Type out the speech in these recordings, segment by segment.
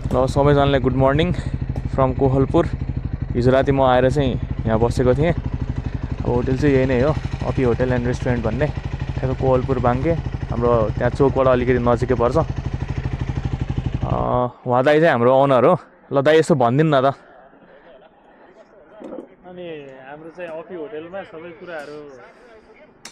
ल सबैजनालाई good morning from Kohalpur. हिजो राति म आएर चाहिँ यहाँ बसेको थिएँ। अब होटल चाहिँ यही नै हो, अपी होटल एन्ड रेस्टुरेन्ट भन्ने, ठ्याक्क कोहलपुर बाङ्के, हाम्रो त्यहाँ चोकबाट अलिकति नजिकै पर्छ। उहाँ दाइ चाहिँ हाम्रो ओनर हो। ल दाइ यसो भनिदिनु न त। अनि हाम्रो चाहिँ अपी होटलमा सबै कुराहरू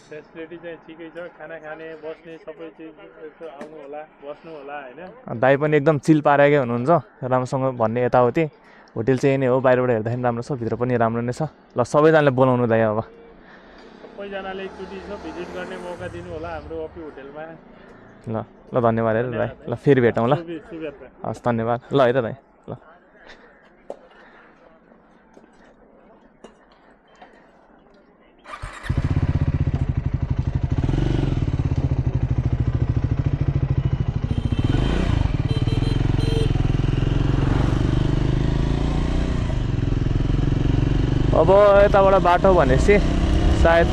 फेसिलिटी चाहिँ ठिकै छ। खाना खाने बस्ने सबै चिज यसो आउनु होला, बस्नु होला हैन। दाइ पनि एकदम चिल पारेकै हुनुहुन्छ, राम्रोसँग भन्ने यताउति। होटल चाहिँ नै हो, बाहिरबाट हेर्दाखेरि राम्रो छ, भित्र पनि राम्रो नै छ। ल सबैजनाले बोलाउनु दाइ अब। सबैजनाले एकचोटि भिजिट गर्ने मौका दिनु होला हाम्रो अपी होटलमा। ल ल धन्यवाद है दाइ। ल फेरि भेटौँ ल। शुभयात्रा। हस् धन्यवाद। ल है त दाइ। ल अब यताबाट बाटो भनेपछि सायद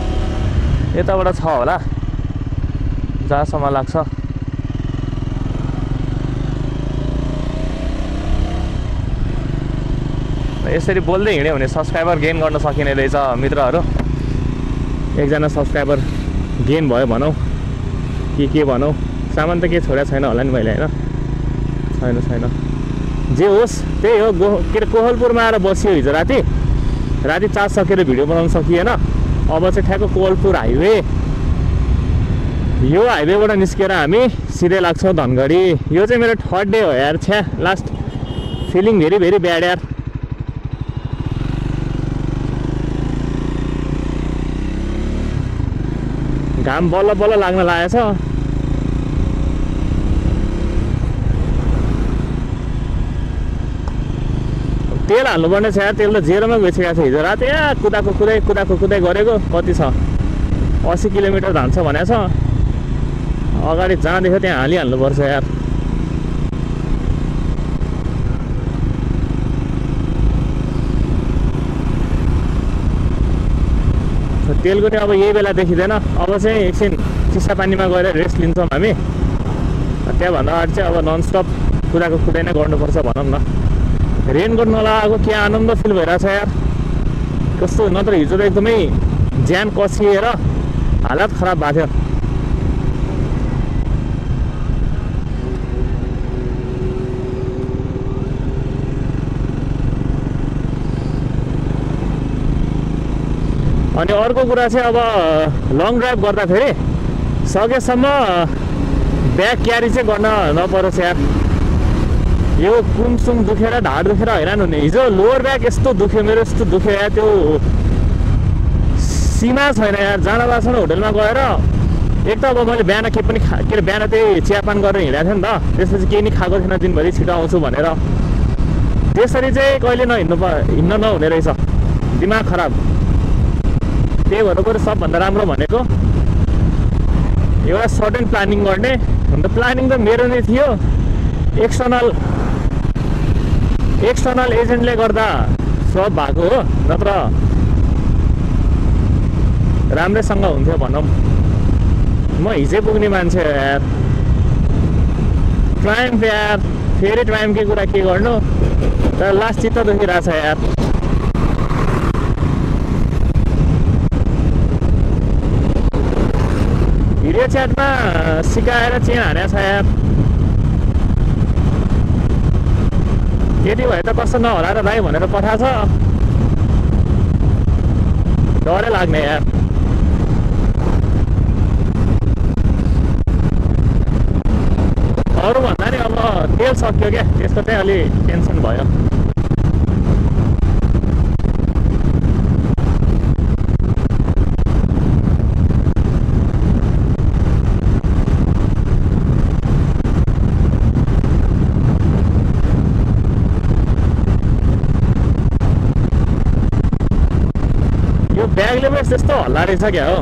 यताबाट छ होला, जहाँसम्म लाग्छ। यसरी बोल्दै हिँड्यो भने सब्सक्राइबर गेन गर्न सकिने रहेछ मित्रहरू। एकजना सब्सक्राइबर गेन भयो भनौँ के भनौँ, सामान त के छोडेको छैन होला नि मैले होइन। छैन जे होस् त्यही हो। के अरे कोहलपुरमा आएर बसियो हिजो राति चार्ज सकेर भिडियो बनाउन सकिएन। अब चाहिँ ठ्याक्क कोहलपुर हाइवे, यो हाइवेबाट निस्केर हामी सिधै लाग्छौँ धनगढी। यो चाहिँ मेरो थर्ड डे हो यार, छ्या last feeling very very bad यार। घाम बल्ल बल्ल लाग्न लागेछ। तेल हाल्नुपर्ने छ यार, तेल त जेरोमा गइसकेको छ। हिजो राति कुदाएको कुदाइ गरेको कति छ, 80 किलोमिटर धान्छ भनेको छ। अगाडि जहाँदेखि त्यहाँ हालिहाल्नुपर्छ यार। तेलको चाहिँ अब यही बेला देखिँदैन। अब चाहिँ एकछिन चिसा पानीमा गएर रेस्ट लिन्छौँ हामी। त्यहाँभन्दा अगाडि चाहिँ अब ननस्टप कुदाइ नै गर्नुपर्छ भनौँ न। रेनकोट नलागेको के आनन्द फिल भइरहेछ यार। कस्तो नत्र हिजो त एकदमै ज्यान कसिएर हालत खराब भएको थियो। अनि अर्को कुरा चाहिँ अब लङ ड्राइभ गर्दाखेरि सकेसम्म ब्याग क्यारी चाहिँ गर्न नपरोस् यार। यो कुमसुम दुखेर ढाड दुखेर हैरान हुने। हिजो लोवर ब्याग यस्तो दुख्यो मेरो, यस्तो दुख्यो यार, त्यो सीमा छैन यार। जाँदाबासँग होटलमा गएर एक त अब मैले बिहान के पनि के अरे बिहान त्यही चियापान गरेर हिँडेको थिएँ नि त, त्यसपछि केही नि खाएको थिएन दिनभरि, छिटो आउँछु भनेर। त्यसरी चाहिँ कहिले हिँड्न नहुने रहेछ, दिमाग खराब। त्यही भएर बरु सबभन्दा राम्रो भनेको एउटा सडन प्लानिङ गर्ने। अन्त प्लानिङ त मेरो नै थियो, एक्सटर्नल एजेन्टले गर्दा सब भएको हो, नत्र राम्रैसँग हुन्थ्यो भनौँ। म हिजै पुग्ने मान्छे हो यार। ट्राइम्फ यार, फेरि ट्राइम्फकै कुरा के गर्नु, तर लास्ट चित्त दुखिरहेछ यार। भिडियो च्याटमा सिकाएर चेन हानेको छ यार। यदि भए त कस्तो नहोला र भाइ भनेर पठाएको छ, डरै लाग्ने यार। अरू भन्दा नि अब तेल सक्यो क्या, त्यसको चाहिँ अलि टेन्सन भयो। ब्यागले पनि त्यस्तो हल्ला रहेछ क्या हो।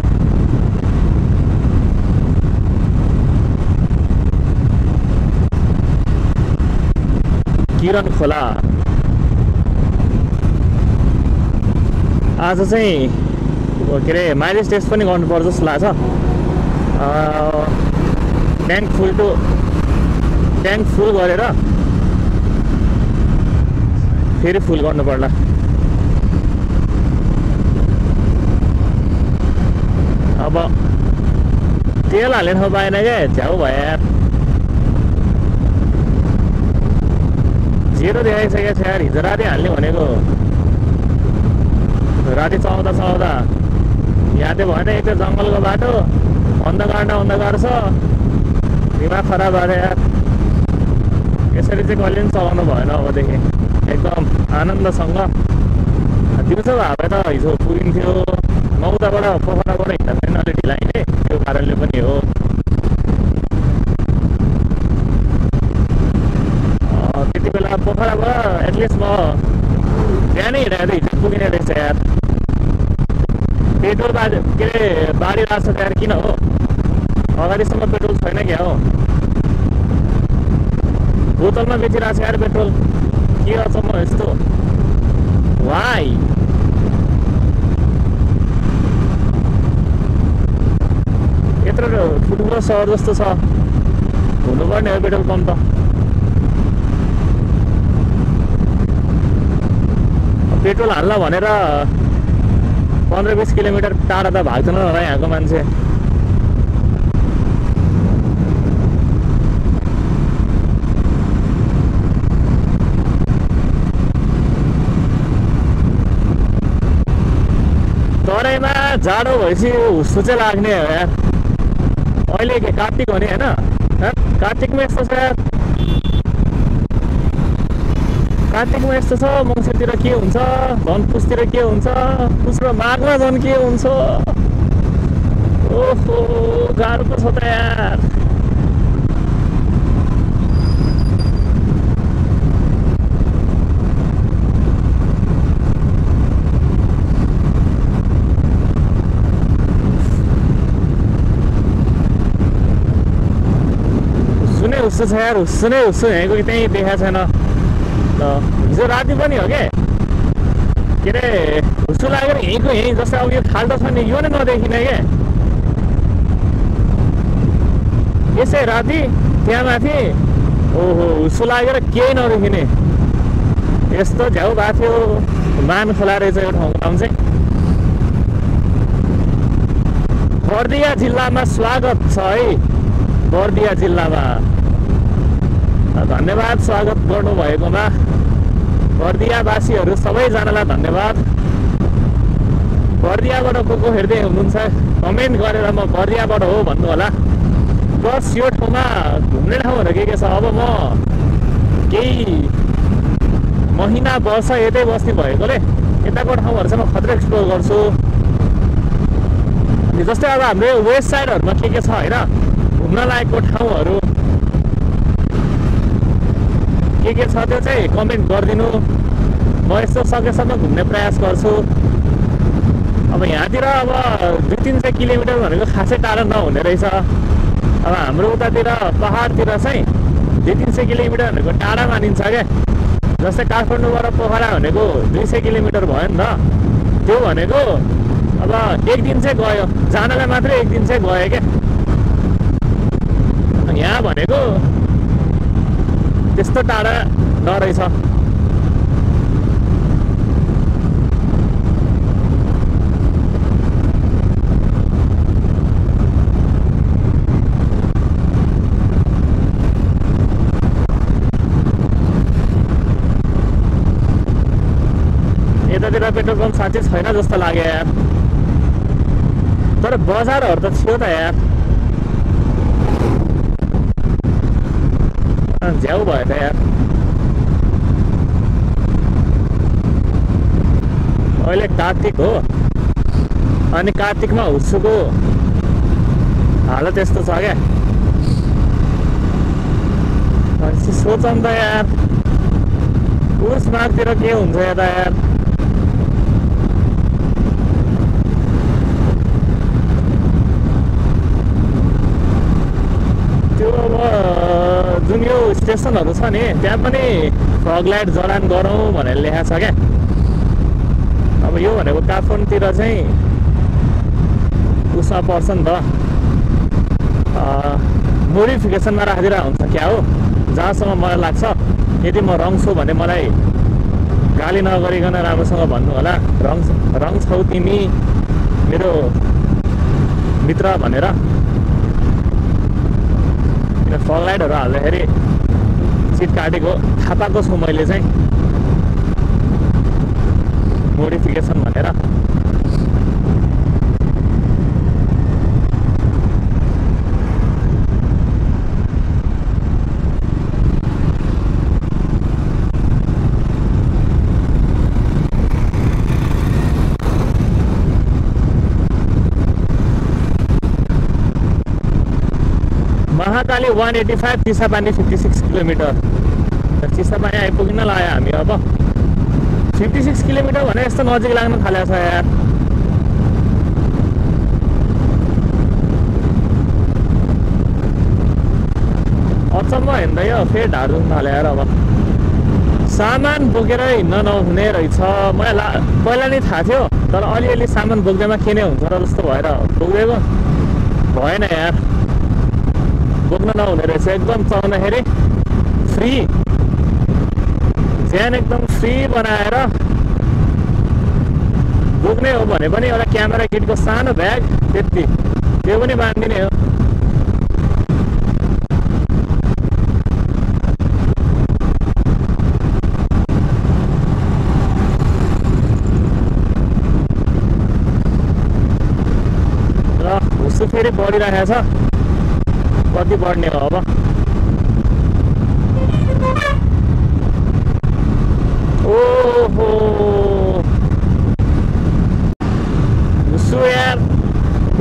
किरण खोला आज चाहिँ के अरे माइलेज टेस्ट पनि गर्नुपर्छ जस्तो लाग्छ। ट्याङ्क फुल गरेर फेरि फुल गर्नु पर्ला। अब तेल हाल्ने ठाउँ पाएन क्या, झ्याउ भयो यार। 0 देखाइसकेको छ यार। हिजो राति हाल्ने भनेको राति चलाउँदा यादै भएन। एक त जङ्गलको बाटो, अन्धकार छ, दिमाग खराब भयो यार। यसरी चाहिँ कहिले पनि चलाउनु भएन अबदेखि, एकदम आनन्दसँग। दिउँसो भए त हिजो पुगिन्थ्यो। 9बाट पोखराबाट हिँड्दा छैन, अलिक ढिला हिँडेँ, त्यो कारणले पनि हो। त्यति बेला पोखराबाट एटलिस्ट म बिहानै हिँडेर हिजो पुगिने रहेछ यार। पेट्रोल के अरे बाढी लाग्छ त यार, किन हो? अगाडिसम्म पेट्रोल छैन क्या हो? बोतलमा बेचिरहेको छ यार पेट्रोल। के अचम्म यस्तो? वाइ? यत्रो ठुल्ठुलो सहर जस्तो छ, हुनुपर्ने हो पेट्रोल पम्प त। पेट्रोल हाल्न भनेर 15-20 किलोमिटर टाढा त भाग्दैन होला यहाँको मान्छे। तराईमा जाडो भएपछि हुस्सो चाहिँ लाग्ने हो यार। अहिले के कार्तिक हो नि होइन? कार्तिकमा यस्तो छ यार। कार्तिकमा यस्तो छ, मङ्सिरतिर के हुन्छ, धनपुसतिर के हुन्छ, पुस र माघमा झन् के हुन्छ। ओहो गाह्रो पो छ त यार। हुस्सो छ यार, हुस्सो नै हुस्सो। यहीँको त्यहीँ देखाएको छैन। हिजो राति पनि हो के अरे हुस्सो लागेर यहीँको यहीँ, जस्तै अब यो खाल्डो छ नि, यो नै नदेखिने क्या। यसै राति त्यहाँ माथि ओहो हुस्सो लागेर केही नदेखिने, यस्तो झ्याउ भएको थियो। मान खोला रहेछ यो ठाउँको नाम चाहिँ। बर्दिया जिल्लामा स्वागत छ है। बर्दिया जिल्लामा धन्यवाद स्वागत गर्नुभएकोमा। बर्दियावासीहरू सबैजनालाई धन्यवाद। बर्दियाबाट को हेर्दै हुनुहुन्छ कमेन्ट गरेर म बर्दियाबाट हो भन्नु होला। बस यो ठाउँमा घुम्ने ठाउँहरू के छ? अब म केही महिना वर्ष यतै बस्ने भएकोले यताको ठाउँहरू चाहिँ म खत्रै एक्सप्लोर गर्छु। जस्तै अब हाम्रो वेस्ट साइडहरूमा के छ होइन, घुम्न लायकको ठाउँहरू के छ त्यो चाहिँ कमेन्ट गरिदिनु। म यस्तो सकेसम्म घुम्ने प्रयास गर्छु। अब यहाँतिर अब 200-300 किलोमिटर भनेको खासै टाढा नहुने रहेछ। अब हाम्रो उतातिर पहाडतिर चाहिँ 200-300 किलोमिटर भनेको टाढा मानिन्छ क्या। जस्तै काठमाडौँबाट पोखरा भनेको 200 किलोमिटर भयो नि त। त्यो भनेको अब एक दिन चाहिँ गयो, जानलाई मात्रै एक दिन चाहिँ गयो क्या। यहाँ भनेको त्यस्तो टाढा नरहेछ। यतातिर पेट्रोल पम्प साँच्चै छैन जस्तो लाग्यो यार। तर बजारहरू त थियो त यार। झ्याउ भयो त यार। अहिले कार्तिक हो, अनि कार्तिकमा हुस्सोको हालत यस्तो छ क्या। सोचौँ त यार, पुस माघतिर के हुन्छ यता यार। त्यो अब जुन यो स्टेसनहरू छ नि, त्यहाँ पनि फग लाइट जडान गरौँ भनेर लेखाएको छ क्या। अब यो भनेको काठमाडौँतिर चाहिँ उसमा पर्छ नि त, मोडिफिकेसनमा राखिदिएर हुन्छ क्या हो। जहाँसम्म मलाई लाग्छ, यदि म रङ छु भने मलाई गाली नगरिकन राम्रोसँग भन्नु होला, रङ छौ तिमी मेरो मित्र भनेर। फग लाइटहरू हाल्दाखेरि सिट काटेको थाहा पाएको छु मैले चाहिँ, मोडिफिकेसन भनेर। महाकाली 185, चिसापानी 56 किलोमिटर। चिसापानी आइपुग्न लाग्यो हामी अब। 56 किलोमिटर भने यस्तो नजिक लाग्न थालेको छ यार। अचम्म हिँड्दै हो, फेरि ढाड दुख्न थाल्यो यार अब। सामान बोकेर हिँड्न नहुने रहेछ। मलाई पहिला नै थाहा थियो, तर अलिअलि सामान बोक्दैमा के नै हुन्छ र जस्तो भएर बोक्दिएको भएन यार। बोक्न नहुने रहेछ, एकदम चलाउँदाखेरि फ्री, ज्यान एकदम फ्री बनाएर। बोक्ने हो भने पनि एउटा क्यामेरा किटको सानो ब्याग, त्यति, त्यो पनि बाँधिदिने हो। र हुस्सु फेरि बढिरहेको छ, कति बढ्ने हो अब। ओहो हुस्सु यार,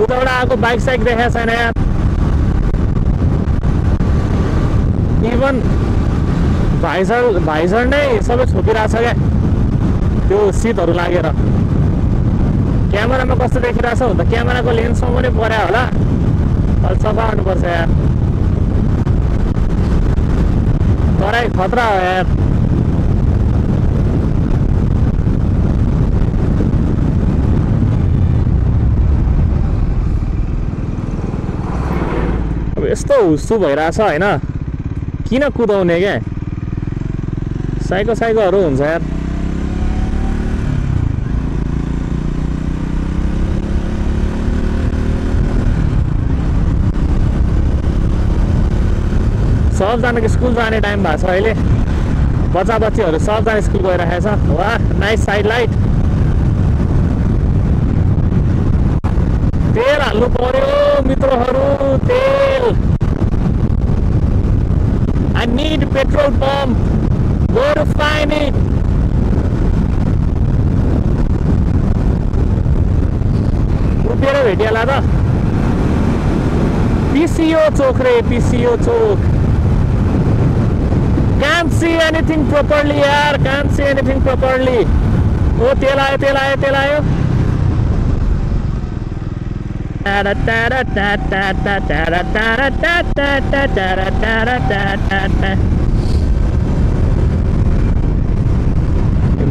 उताबाट आएको बाइक साइक देखाएको छैन यार। इभन भाइजर नै सबै छोपिरहेछ क्या, त्यो सिटहरू लागेर। क्यामेरामा कस्तो देखिरहेछ भन्दा क्यामेराको लेन्समा पनि पर्यो होला, अलि सफा गर्नुपर्छ यार। तराई खतरा हो यार। अब यस्तो हुस्सु भइरहेछ होइन, किन कुदाउने क्या, साइकोहरू हुन्छ यार। सबजनाको स्कुल जाने टाइम भएको छ अहिले, बच्चाबच्चीहरू सबजना स्कुल गइरहेको छ। वाह नाइस साइड लाइट। तेल हाल्नु पर्यो मित्रहरू, तेल। I need petrol pump. Where to find it? उभिएर भेटिहाल्ला त। PCO चोक रे, PCO Chowk. Can't see anything properly यार, can't see anything properly. ओ तेल आयो।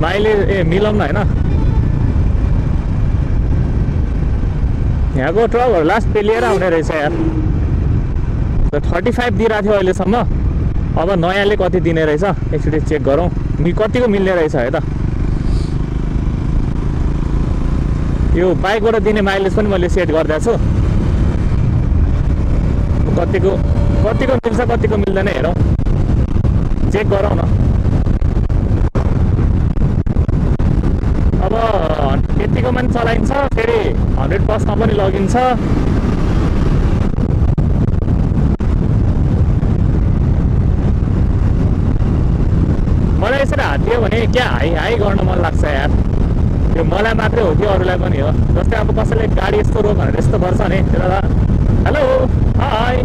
माइले मिलाउँ न होइन। यहाँको ट्रकहरू लास्ट पेलिएर आउने रहेछ यार। 35 दिइरहेको थियो अहिलेसम्म, अब नयाँले कति दिने रहेछ एकचोटि चेक गरौँ, कतिको मिल्ने रहेछ है त। यो बाइकबाट दिने माइलेज पनि मैले सेट गरिदिएको छु, कतिको मिल्छ कतिको मिल्दैन हेरौँ, चेक गरौँ न। अब त्यतिकोमा पनि चलाइन्छ, फेरि 100+ पनि लगिन्छ। मलाई यसरी हात दियो भने क्या हाई गर्न मन लाग्छ यार। त्यो मलाई मात्रै हो कि अरूलाई पनि हो। जस्तै अब कसैले गाडी यस्तो रोक भनेर यस्तो गर्छ भने त्यसलाई हेलो हाई,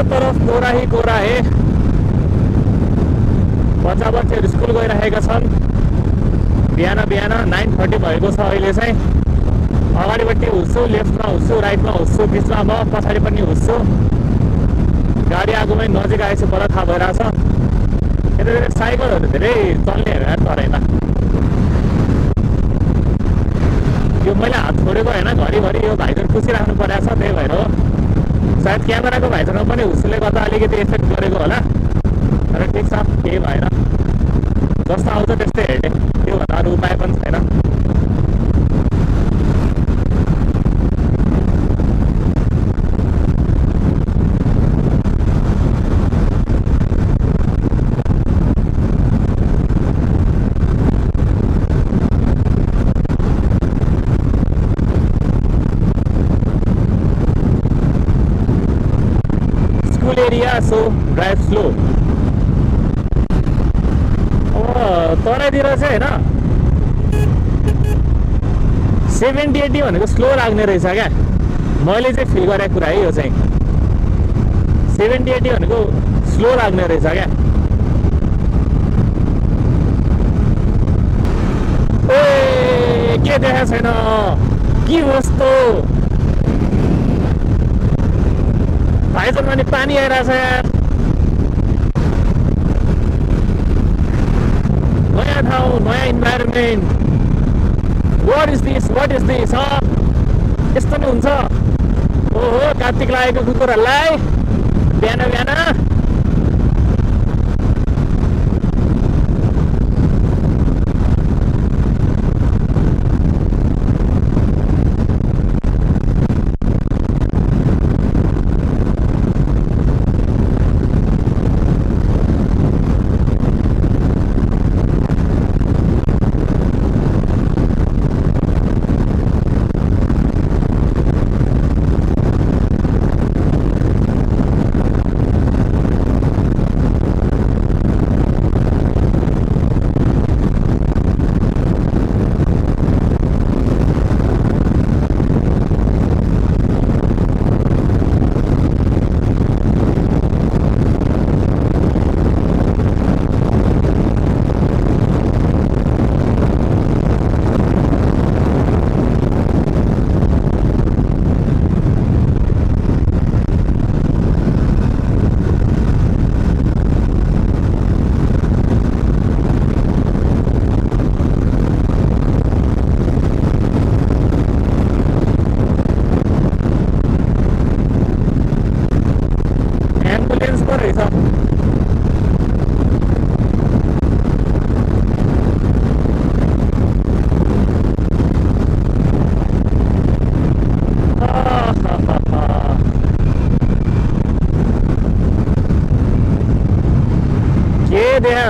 तरफ कोरा है। बच्चाबच्चीहरू स्कुल गइरहेका छन्। बिहान 9:30 भएको छ अहिले चाहिँ। अगाडिपट्टि हुस्छु, लेफ्टमा हुस्छु, राइटमा हुस्छु, बिचमा म, पछाडि पनि हुस्छु। गाडी आगोमै नजिक आएपछि बल्ल थाहा भइरहेछ। यतातिर साइकलहरू धेरै चल्नेहरू यार तराई त। यो मैले हात छोडेको होइन, घरिघरि यो भाइजर पुसिराख्नु परेको छ, त्यही भएर हो। सायद क्यामेराको भाइजरमा पनि हुस्सुले गर्दा अलिकति इफेक्ट गरेको होला, तर ठिक छ, केही भएन। जस्तो आउँछ त्यस्तै हेर्ने, त्योभन्दा अरू उपाय पनि छैन। Area so drive slow. अब तराईतिर चाहिँ होइन 70-80 भनेको स्लो लाग्ने रहेछ क्या, मैले चाहिँ फिल गरेको कुरा है यो चाहिँ। 70-80 भनेको स्लो लाग्ने रहेछ क्या। ए के देखाएको छैन के कस्तो भाइजरमा नि पानी आइरहेछ यार। नयाँ ठाउँ, नयाँ इन्भाइरोमेन्ट। वाट इज दिस यस्तो नि हुन्छ। ओहो कार्तिक लागेको कुकुरहरूलाई बिहान बिहान।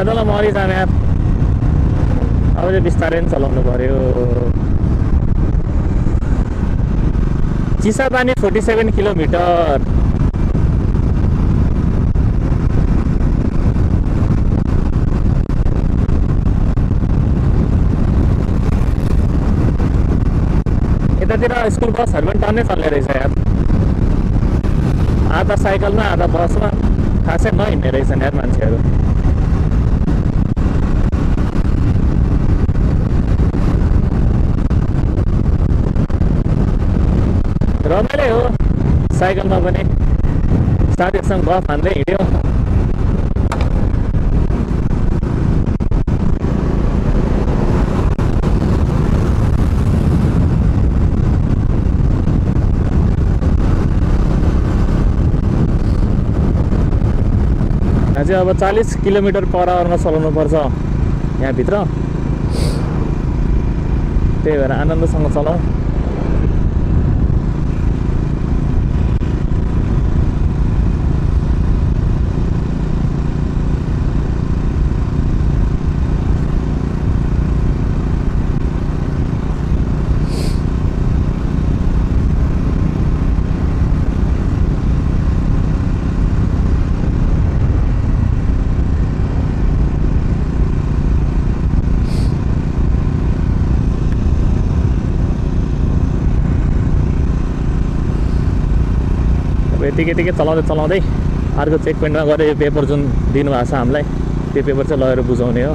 तल मरिजाने अब चाहिँ बिस्तारै चलाउनु पर्यो। चिसापानी 47 किलोमिटर। यतातिर स्कुल बसहरू पनि टन्नै चल्ने रहेछ यार। आधा साइकलमा आधा बसमा खासै नहिँड्ने रहेछन् यार मान्छेहरू। रमाइलो हो साइकलमा पनि, साथीहरूसँग गफ हान्दै हिँड्यो। यहाँ चाहिँ अब 40 किलोमिटर पर आवरमा चलाउनु पर्छ यहाँभित्र, त्यही भएर आनन्दसँग चलाउँ। यतिकै चलाउँदै अर्को चेक पोइन्टमा गएर यो पेपर जुन दिनुभएको छ हामीलाई, त्यो पेपर चाहिँ लगेर बुझाउने हो।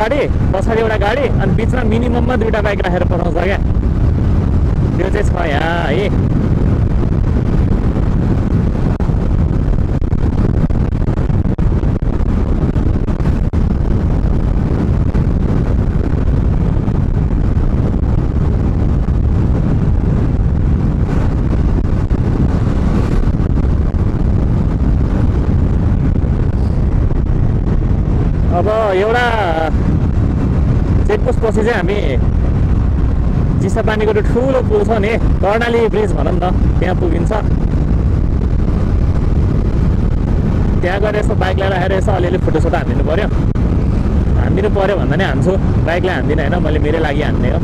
गाडी, पछाडि एउटा गाडी, अनि बिचमा मिनिमममा 2टा बाइक राखेर पठाउँछ क्या। त्यो चाहिँ छ यहाँ है। अब एउटा चेकपोस्ट पछि चाहिँ हामी चिसापानीको ठुलो पुल छ नि, कर्णाली ब्रिज भनौँ न, त्यहाँ पुगिन्छ। त्यहाँ गएर यसो बाइकलाई राखेर यसो अलिअलि फोटोसोटो हानिदिनु पऱ्यो। हानिदिनु पऱ्यो भन्दा नि हान्छु, बाइकलाई हान्दिनँ होइन, मैले मेरै लागि हान्ने हो।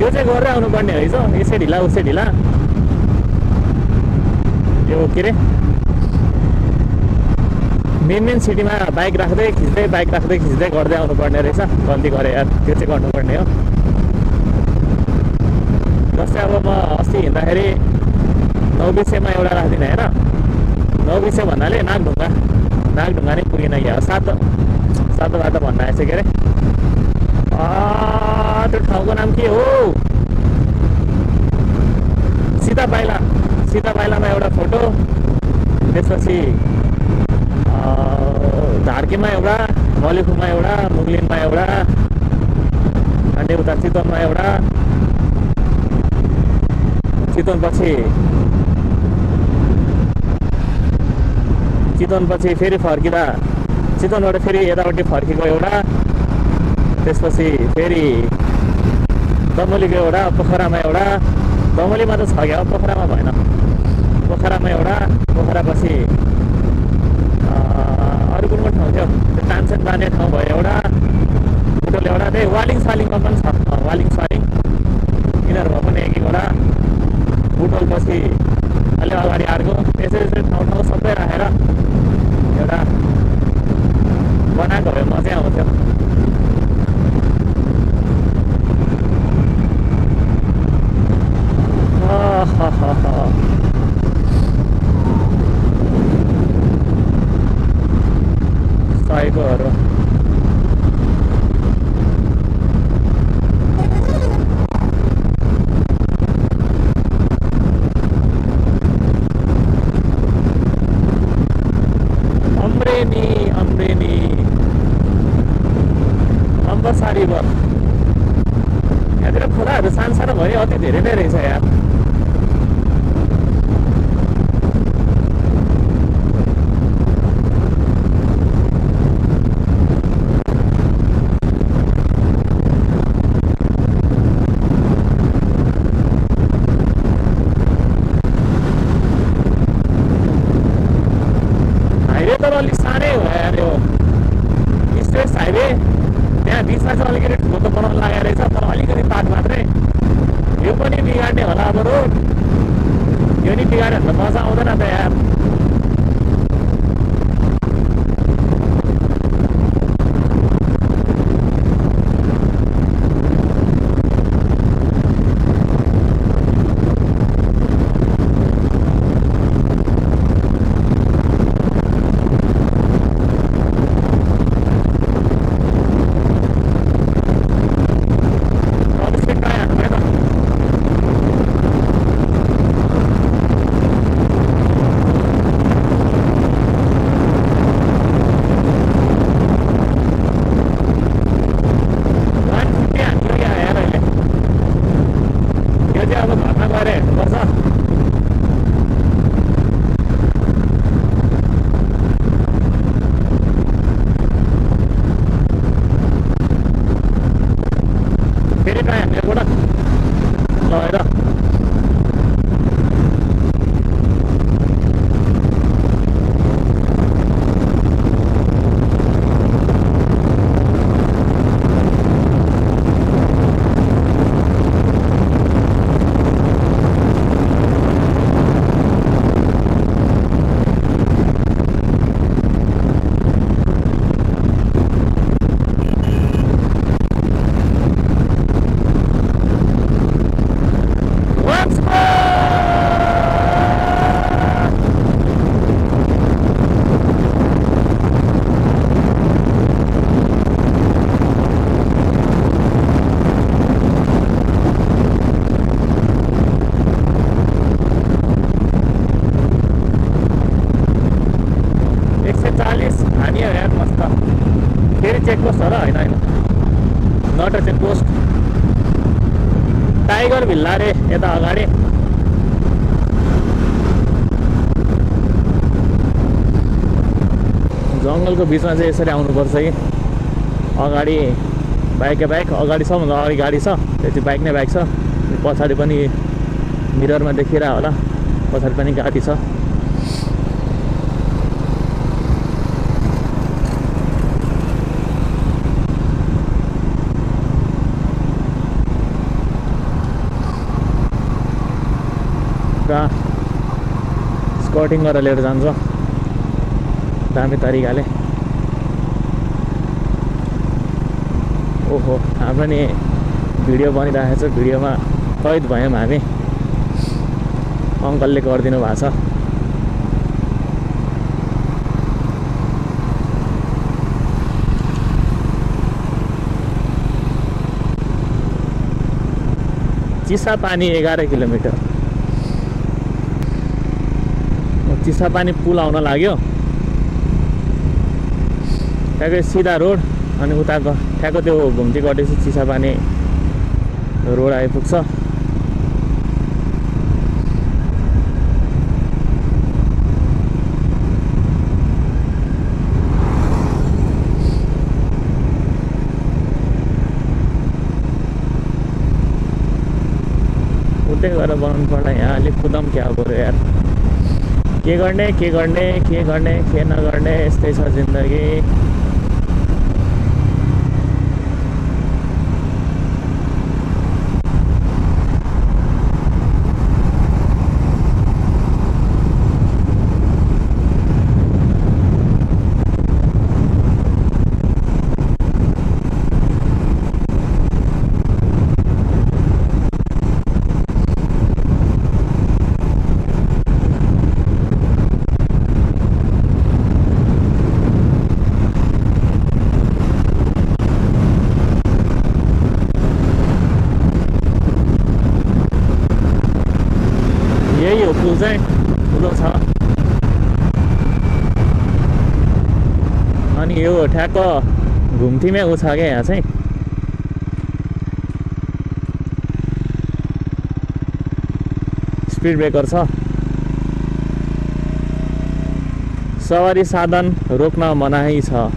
यो चाहिँ गरेर आउनुपर्ने रहेछ, यसै ढिला उसै ढिला। यो के अरे मेन सिटीमा बाइक राख्दै खिच्दै गर्दै आउनुपर्ने रहेछ। गल्ती गरेँ यार, त्यो चाहिँ गर्नुपर्ने हो। जस्तै अब म अस्ति हिँड्दाखेरि 9 एउटा राख्दिनँ होइन, 9 भन्नाले नागढुङ्गा नै पुगेन क्या। सातो बाटो भन्न आएछ के अरे। त्यो ठाउँको नाम के हो? सीता पाइलामा एउटा फोटो, त्यसपछि झार्केमा एउटा, मलेखुमा एउटा, मुगलिनमा एउटा, अनि उता चितवनमा एउटा, चितवनपछि फेरि फर्किँदा चितवनबाट फेरि यतापट्टि फर्केको एउटा, त्यसपछि फेरि दमोलीको एउटा, पोखरामा एउटा, दमोलीमा त छ क्या, पोखरामा भएन। पोखरामा एउटा, पोखरापछि अरू कुन ठाउँ थियो, त्यो तानसेन जाने ठाउँ भयो एउटा, बुटोल एउटा, त्यही वालिङ सालिङमा पनि छ, वालिङ सालिङ यिनीहरूमा पनि एक एकवटा, बुटोलपछि अलि अगाडि अर्को, यसरी ठाउँ सबै राखेर एउटा बनाएको भए मजै आउँथ्यो। सहीकोहरू अम्रेनी अम्बसारी भयो। यहाँतिर खोलाहरू सानो भयो, अति धेरै नै रहेछ यार। अलिक सानै हो यार यो स्टेट हाइवे। त्यहाँ बिचमा चाहिँ अलिकति ठुलो त बनाउनु लागेको रहेछ, तर अलिकति पार्ट मात्रै। यो पनि बिगार्ने होला अब रोड, यो नि बिगाड्यो भने त मजा आउँदैन त यार। फेरि चेकपोस्ट हो र होइन होइन नट अ चेकपोस्ट टाइगर भिल्ला रे यता अगाडि जङ्गलको बिचमा चाहिँ यसरी आउनुपर्छ कि अगाडि बाइकै बाइक अगाडि सबभन्दा अगाडि गाडी छ त्यो चाहिँ बाइक नै बाइक छ पछाडि पनि मिररमा देखिरह होला पछाडि पनि गाडी छ र स्कर्टिङ गरेर लिएर जान्छ दामी तरिकाले ओहो हाम्रो नि भिडियो बनिरहेको छ भिडियोमा कैद भयौँ हामी अङ्कलले गरिदिनु भएको छ चिसापानी 11 किलोमिटर चिसापानी पुल आउन लाग्यो ठ्याक्कै सिधा रोड अनि उताको ठ्याक्कै त्यो घुम्ती गटेपछि चिसापानी रोड आइपुग्छ उतै गएर बनाउनु पर्ला यहाँ अलिक कुदम क्या पऱ्यो यार के गर्ने के नगर्ने यस्तै छ जिन्दगी यही हो पुल चाहिँ ठुलो छ अनि यो ठ्याक्क घुम्तीमै उ छ क्या यहाँ चाहिँ स्पिड ब्रेकर छ सवारी साधन रोक्न मनाही छ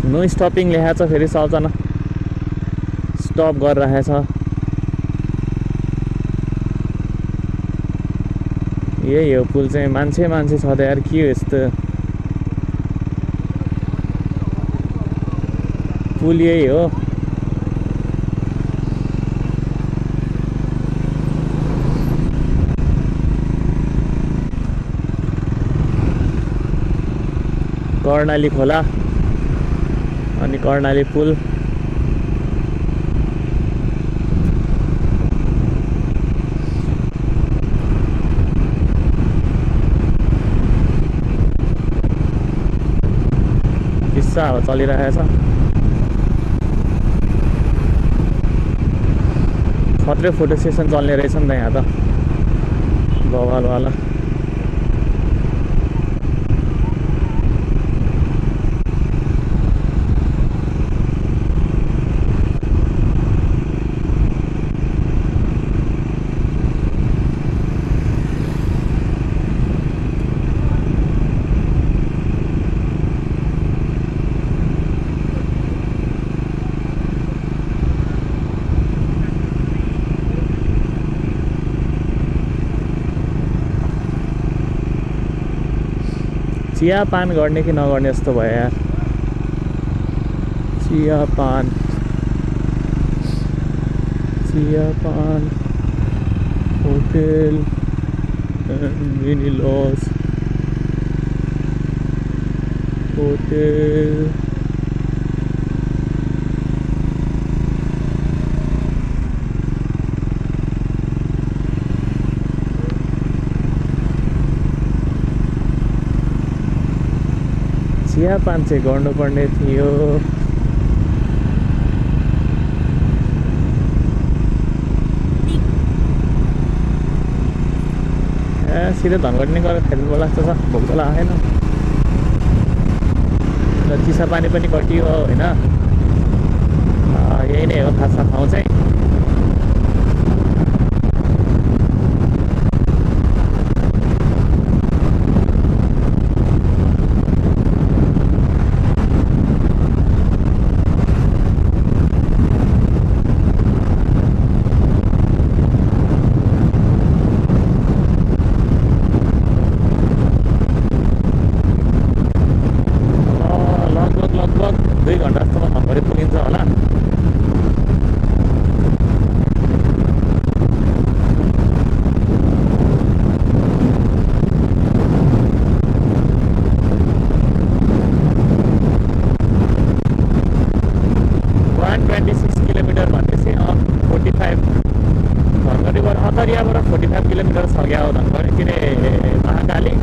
नो स्टपिङ लेखेको छ फेरि सबजना स्टप गरिरहेछ यही हो पुल चाहिँ मान्छे छ त यार के हो यस्तो पुल यही हो कर्णाली खोला अनि कर्णाली पुल अब चलिरहेछ खत्रै फोटो सेसन चल्ने रहेछ नि त यहाँ त बवालवाला चियापान गर्ने कि नगर्ने जस्तो भयो यार चियापान होटल मिनी लज होटल चियापान चाहिँ गर्नुपर्ने थियो सिधै धनगढी नै गरेर खाइदिनु पर्ला जस्तो छ भोक त लागेन र चिसापानी पनि कटियो होइन। यही नै हो खासमा ठाउँ चाहिँ। लगभग 2 घन्टा जस्तोमा ठाउँभरि पुगिन्छ होला। किलोमिटर भनेपछि 45 धनगढीबाट अतरियाबाट 45 किलोमिटर छ क्या हो धनगढी के अरे महाकाली।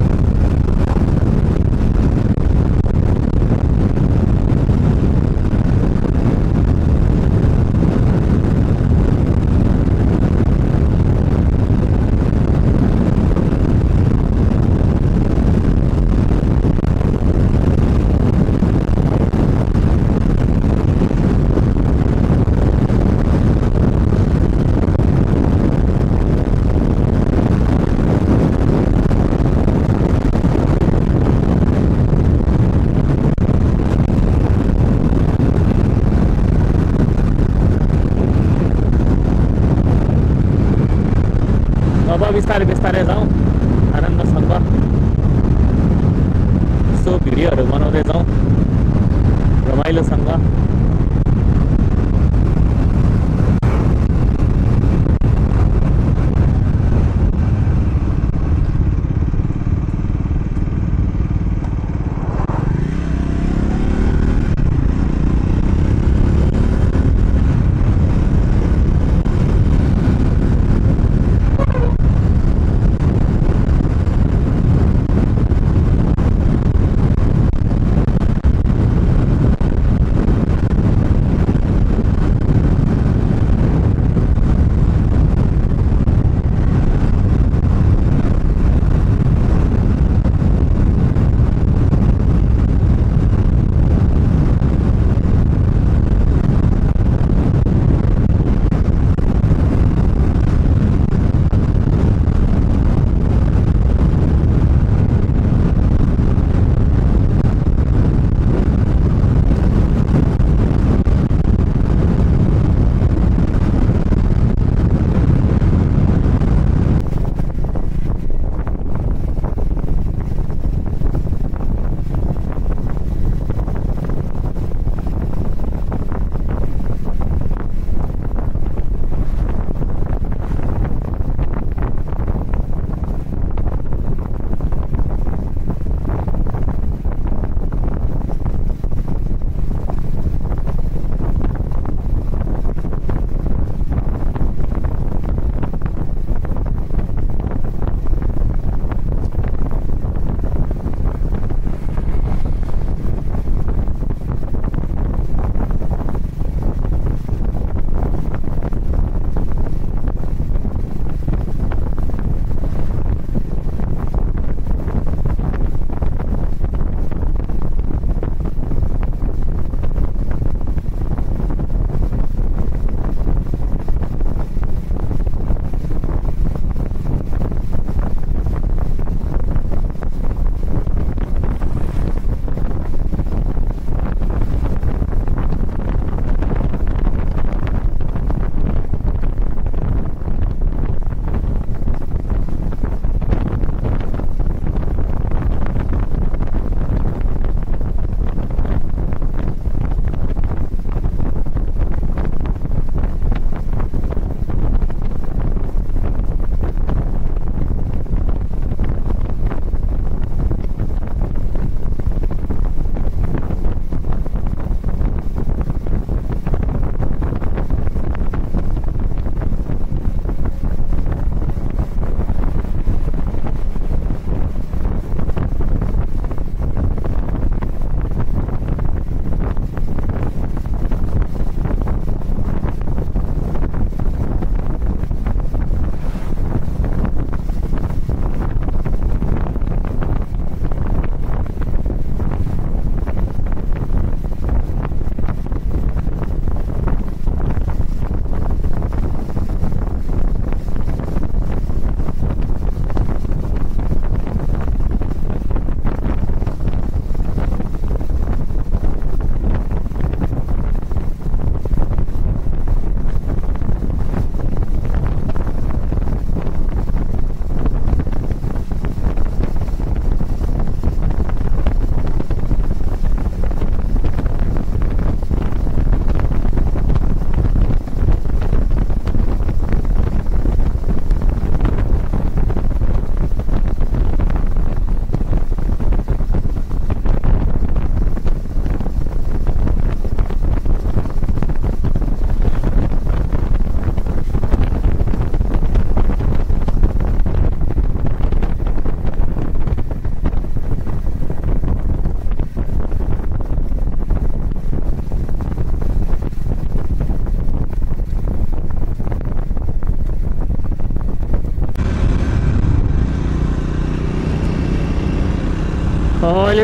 अब बिस्तारै बिस्तारै जाउँ आनन्दसँग, यसो भिडियोहरू बनाउँदै जाउँ रमाइलोसँग।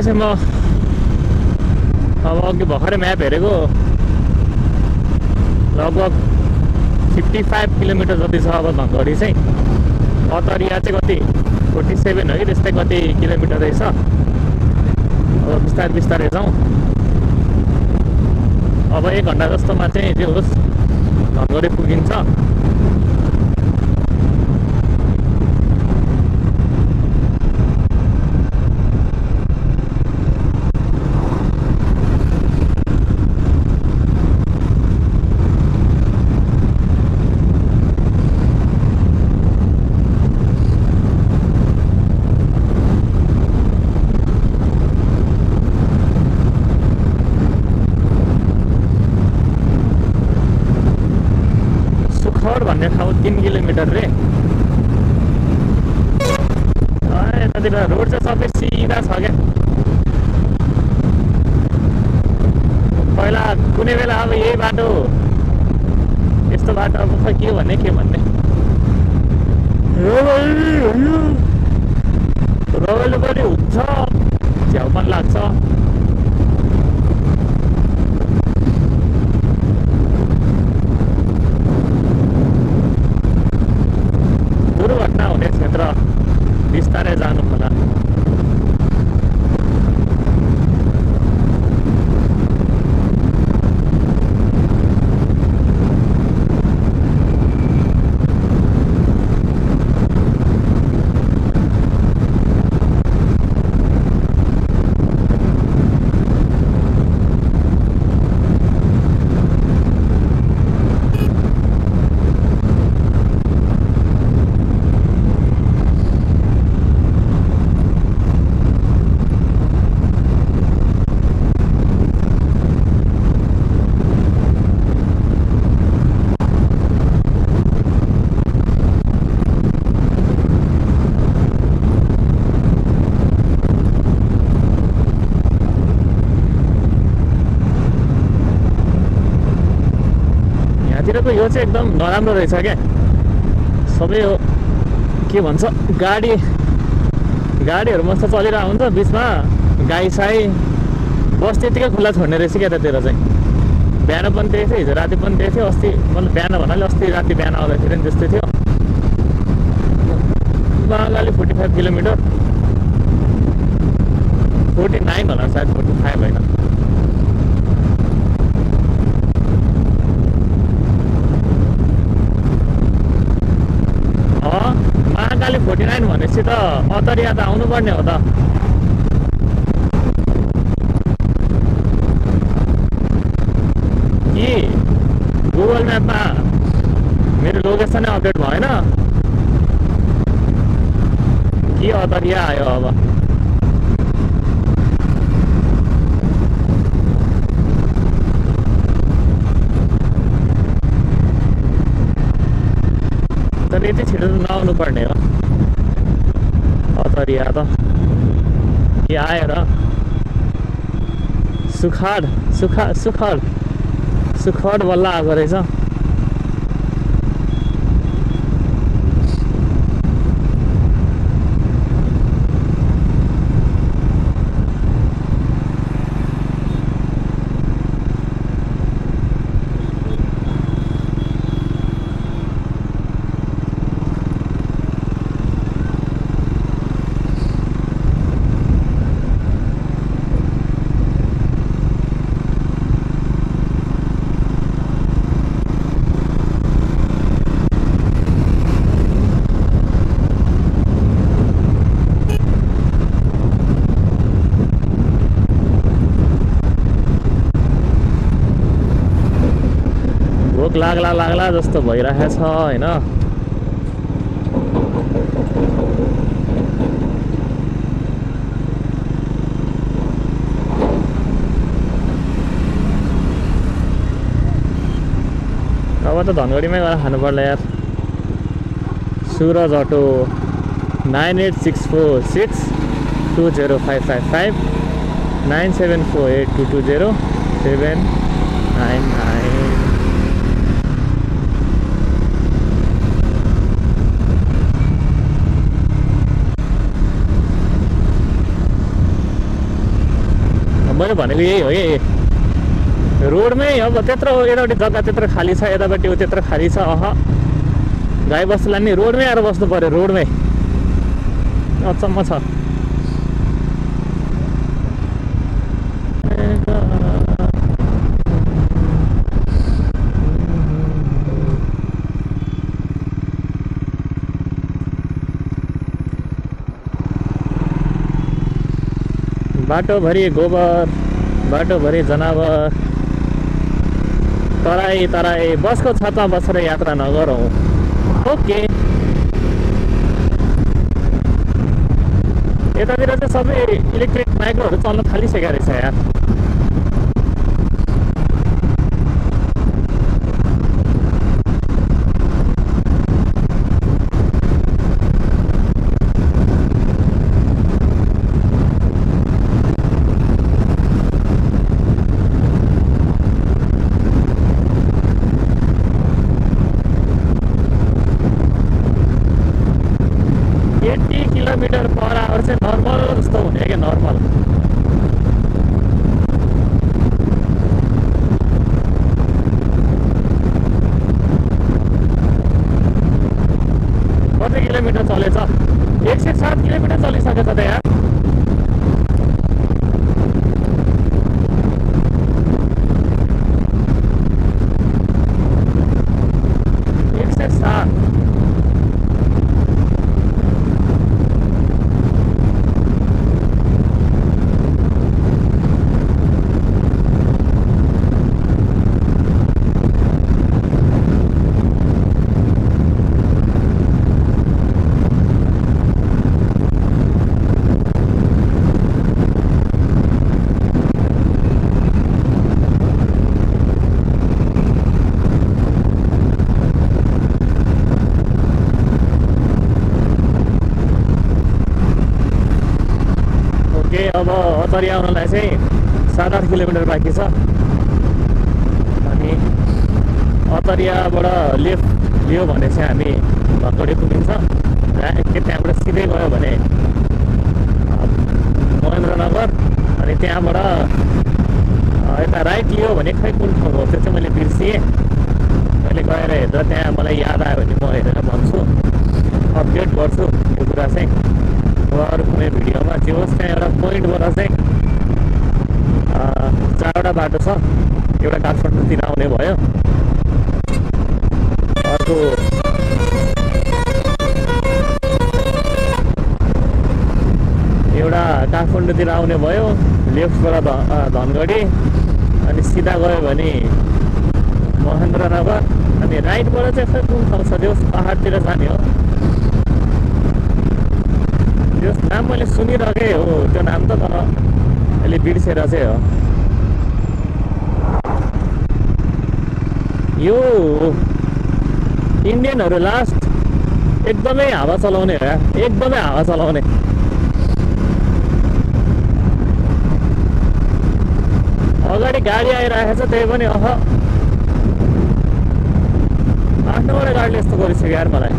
चाहिँ म अब अघि भर्खरै म्याप हेरेको लगभग 55 किलोमिटर जति छ अब धनगढी चाहिँ। अतरिया चाहिँ कति 47 हो कि त्यस्तै कति किलोमिटर रहेछ। अब बिस्तारै बिस्तारै जाउँ। अब 1 घन्टा जस्तोमा चाहिँ जे होस् धनगढी पुगिन्छ। भन्ने ठाउँ 3 किलोमिटर रे। यतातिर रोड चाहिँ सबै सिधा छ क्या। पहिला कुनै बेला अब यही बाटो यस्तो बाटो अब खै के भन्ने रमाइलो पनि हुन्छ, झ्याउ पनि लाग्छ। दुर्घटना हुने क्षेत्र बिस्तारै जानु होला। यो चाहिँ एकदम नराम्रो रहेछ क्या। सबै यो के भन्छ गाडीहरू मस्त चलिरहेको हुन्छ, बिचमा गाई साई बस त्यतिकै खुल्ला छोड्ने रहेछ क्या। त्यतिर चाहिँ बिहान पनि त्यही थियो, हिजो राति पनि त्यही थियो। अस्ति मतलब बिहान भन्नाले अस्ति राति बिहान आउँदाखेरि पनि त्यस्तै थियो। महाकाली 45 किलोमिटर 49 होला सायद, 45 होइन। महाकाली 49 भनेपछि त अतरिया त आउनुपर्ने हो त। कि गुगल म्यापमा मेरो लोकेसनै अपडेट भएन कि अतरिया आयो अब। तर यति छिटो त नआउनु पर्ने हो अतरिया त। के आएर सुखाड बल्ल आएको रहेछ। भोक लाग्ला जस्तो भइरहेछ हैन। अब त धनगढीमै गएर खानु पर्ला यार। सुरज अटो 9864620555 9748220799। मैले भनेको यही हो कि रोडमै अब त्यत्रो यतापट्टि जग्गा त्यत्रो खाली छ, यतापट्टि त्यत्रो खाली छ, गाई बस्तुलाई नि रोडमै आएर बस्नु पऱ्यो, रोडमै। अचम्म छ। बाटोभरि गोबर, बाटोभरि जनावर, तराई तराई। बसको छतमा बसेर यात्रा नगरौँ। ओके। यतातिर चाहिँ सबै इलेक्ट्रिक माइक्रोहरू चल्न थालिसकेको रहेछ यार। किलोमिटर पर आवर चाहिँ नर्मल जस्तो हुने क्या, नर्मल। कति किलोमिटर चलेछ? 107 किलोमिटर चलिसकेछ त यार। अब अतरिया आउनलाई चाहिँ 7-8 किलोमिटर बाँकी छ। अनि अतरियाबाट लेफ्ट लियो भने चाहिँ हामी भटौडे पुगिन्छ। त्यहाँबाट सिधै गयो भने महेन्द्रनगर, अनि त्यहाँबाट यता राइट लियो भने खै कुन ठाउँ हो त्यो चाहिँ मैले बिर्सिएँ। मैले गएर हेर्दा त्यहाँ मलाई याद आयो भने म हेरेर भन्छु, अपडेट गर्छु यो कुरा चाहिँ अरू कुनै भिडियोमा। जे होस्, त्यहाँ एउटा पोइन्टबाट चाहिँ 4वटा बाटो छ। एउटा काठमाडौँतिर आउने भयो, अर्को एउटा काठमाडौँतिर आउने भयो, लेफ्टबाट धनगढी, अनि सिधा गयो भने महेन्द्रनगर, अनि राइटबाट चाहिँ खै कुन ठाउँ छ त्यो पहाडतिर जाने हो। त्यो नाम मैले सुनिरहेकै हो त्यो नाम त, तर अहिले बिर्सेर चाहिँ हो। यो इन्डियनहरू लास्ट एकदमै हावा चलाउने हो यार, एकदमै हावा चलाउने। अगाडि गाडी आइरहेको छ, त्यही पनि 8-9वटा गाडीले यस्तो गरिसक्यो यार मलाई।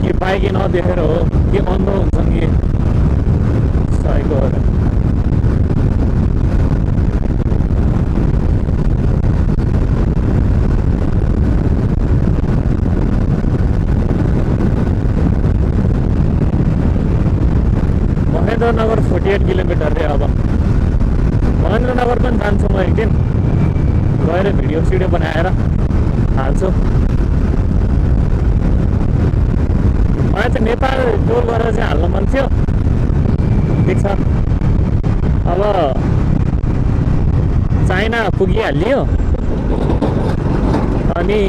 कि बाइक नदेखेर हो कि अन्ध हुन्छ कि साइकल। महेन्द्रनगर 48 किलोमिटर रे। अब महेन्द्रनगर पनि जान्छु म एक दिन, गएर भिडियो सिडियो बनाएर हाल्छु। मलाई चाहिँ नेपाल टुर गरेर चाहिँ हाल्नु मन थियो, ठिक छ। अब चाइना पुगिहालियो, अनि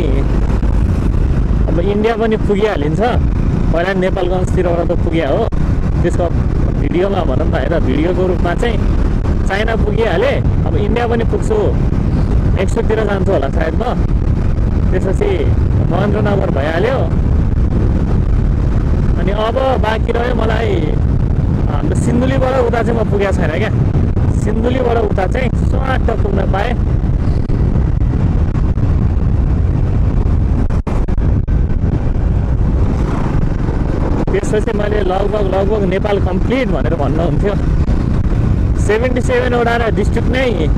अब इन्डिया पनि पुगिहालिन्छ। पहिला नेपालगञ्जतिरबाट त पुग्या हो, त्यसको भिडियोमा भनौँ न हेर, भिडियोको रूपमा चाहिँ चाइना पुगिहालेँ, अब इन्डिया पनि पुग्छु, नेक्स्ट विकतिर जान्छु होला सायद म। त्यसपछि महेन्द्रनगर भइहाल्यो, अनि अब बाँकी रह्यो मलाई हाम्रो सिन्धुलीबाट उता चाहिँ म पुगेको छैन क्या। सिन्धुलीबाट उता चाहिँ स्वाट पुग्न पाएँ। त्यसपछि मैले लगभग नेपाल कम्प्लिट भनेर भन्नुहुन्थ्यो। 77 वटा र डिस्ट्रिक्ट नै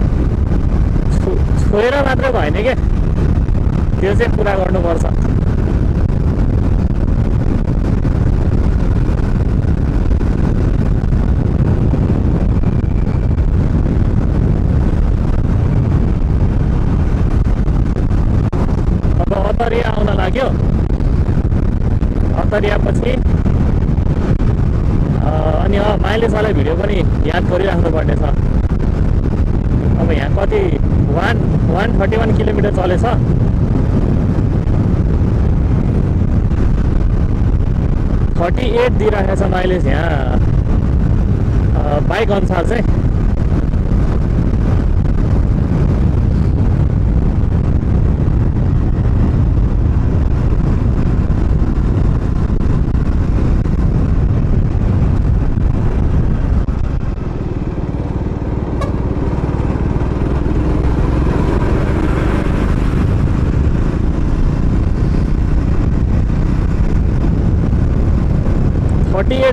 छोएर मात्र भएन क्या, त्यो चाहिँ पुरा गर्नुपर्छ। अब अतरिया आउन लाग्यो, अतरिया पछि अनि माइलेज वाला भिडियो पनि याद गरिराख्नु पर्ने छ। अब यहाँ कति 131 किलोमिटर चलेछ। 38 दिइराखेको छ माइलेज यहाँ बाइक अनुसार चाहिँ।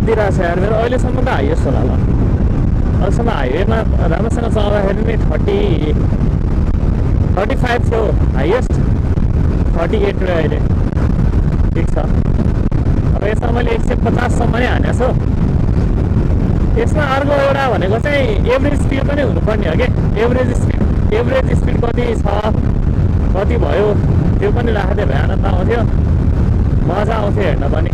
दिइरहेको छ यार मेरो अहिलेसम्म त हाइएस्ट होला ल। अहिलेसम्म हाइवेमा राम्रोसँग चलाउँदाखेरि नै 35 थियो हाइएस्ट, 38 रह्यो अहिले। ठिक छ। अब यसमा मैले 150सम्म नै हानेको छु। यसमा अर्को एउटा भनेको चाहिँ एभरेज स्पिड पनि हुनुपर्ने हो कि। एभरेज स्पिड कति छ कति भयो त्यो पनि राख्दै भए आनन्द आउँथ्यो, मजा आउँथ्यो हेर्न पनि।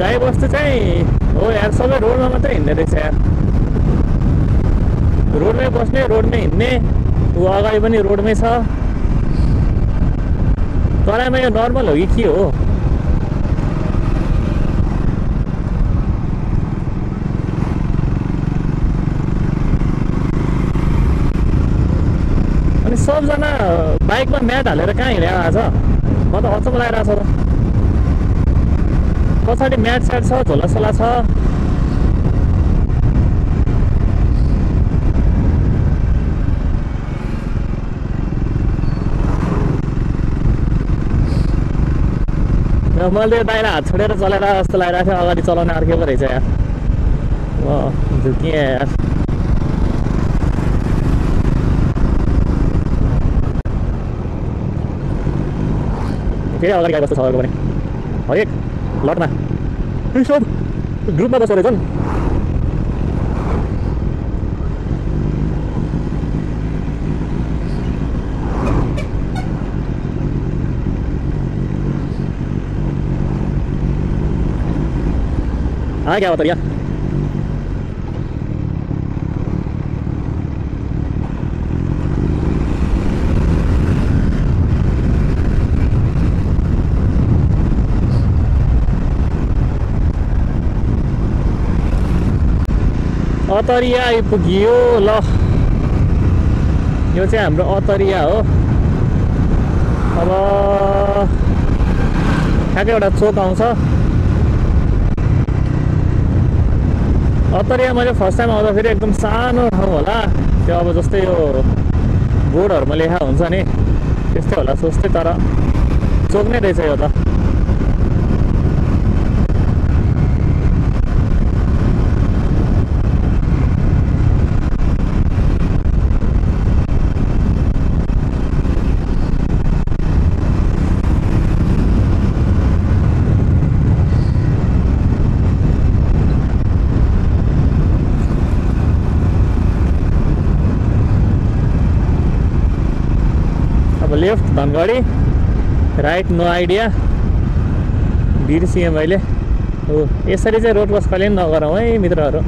गाईबस्तु चाहिँ हो यार, सबै रोडमा मात्रै हिँड्ने रहेछ यार। रोडमै बस्ने, रोडमै हिँड्ने, ऊ अगाडि पनि रोडमै छ। तराईमा यो नर्मल हो कि के हो? अनि सबजना बाइकमा म्याट हालेर कहाँ हिँडेर आज? म त अचम्म लागिरहेको छ त। पछाडि म्याट स्याट छ, झोलासोला छ। मैले बाहिर हात छोडेर चलाएर जस्तो लागिरहेको थियो, अगाडि चलाउने अर्कै पो रहेछ यार। झुकिएँ यार। फेरि अगाडि गए जस्तो छ अर्को पनि हरेक लटमा सब ग्रुपमा बसेर छन्। क्या हो त यहाँ? अतरिया आइपुग्यो ल। यो चाहिँ हाम्रो अतरिया हो। अब ठ्याक्कै एउटा चोक आउँछ। अतरिया मैले फर्स्ट टाइम आउँदाखेरि एकदम सानो ठाउँ होला, त्यो अब जस्तै यो बोर्डहरूमा लेखा हुन्छ नि त्यस्तै होला सोच्थेँ, तर चोक नै रहेछ यो त। Left Dhangadhi, right no idea, बिर्सिएँ मैले। हो यसरी चाहिँ रोड क्रस कहिले पनि नगरौँ है मित्रहरू।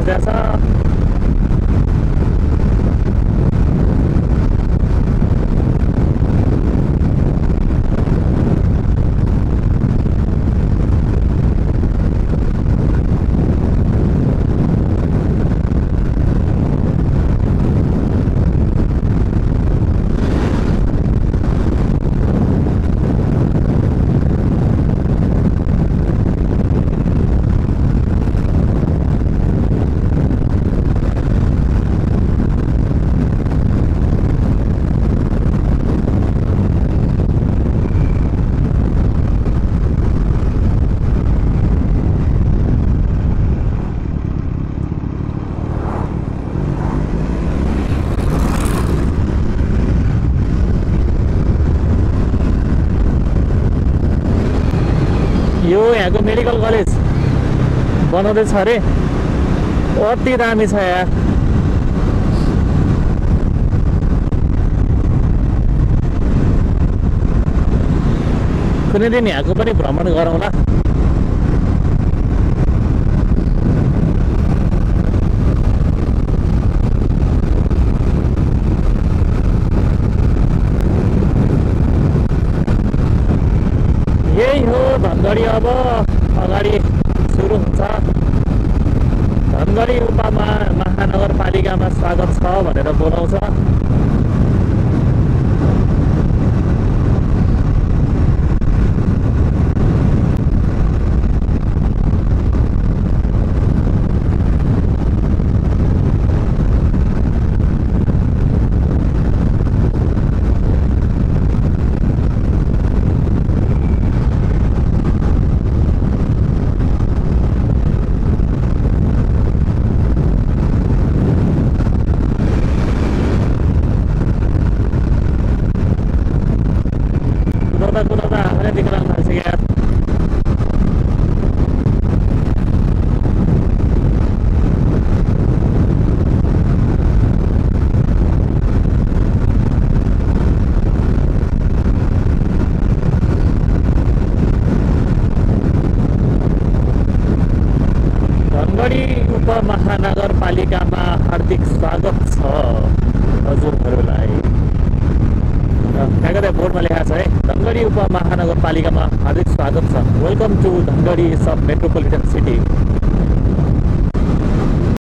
बजेको छ। यो यहाँको मेडिकल कलेज बनाउँदैछ अरे, अति दामी छ यार। कुनै दिन यहाँको पनि भ्रमण गरौँला। यही हो धनगढी। अब अगाडि सुरु हुन्छ। धनगढी उपमहानगरपालिकामा स्वागत छ भनेर बोलाउँछ। कुदाउँदा आफैले निकाल्न थाल्छ यार। धनगढी उपमहानगरपालिकामा हार्दिक स्वागत छ हजुरहरूलाई। त्यहाँ बोर्डमा लेखा छ है, धनगढी उपमहानगरपालिकामा हार्दिक स्वागत छ। Welcome to Dhangadhi sub metropolitan city.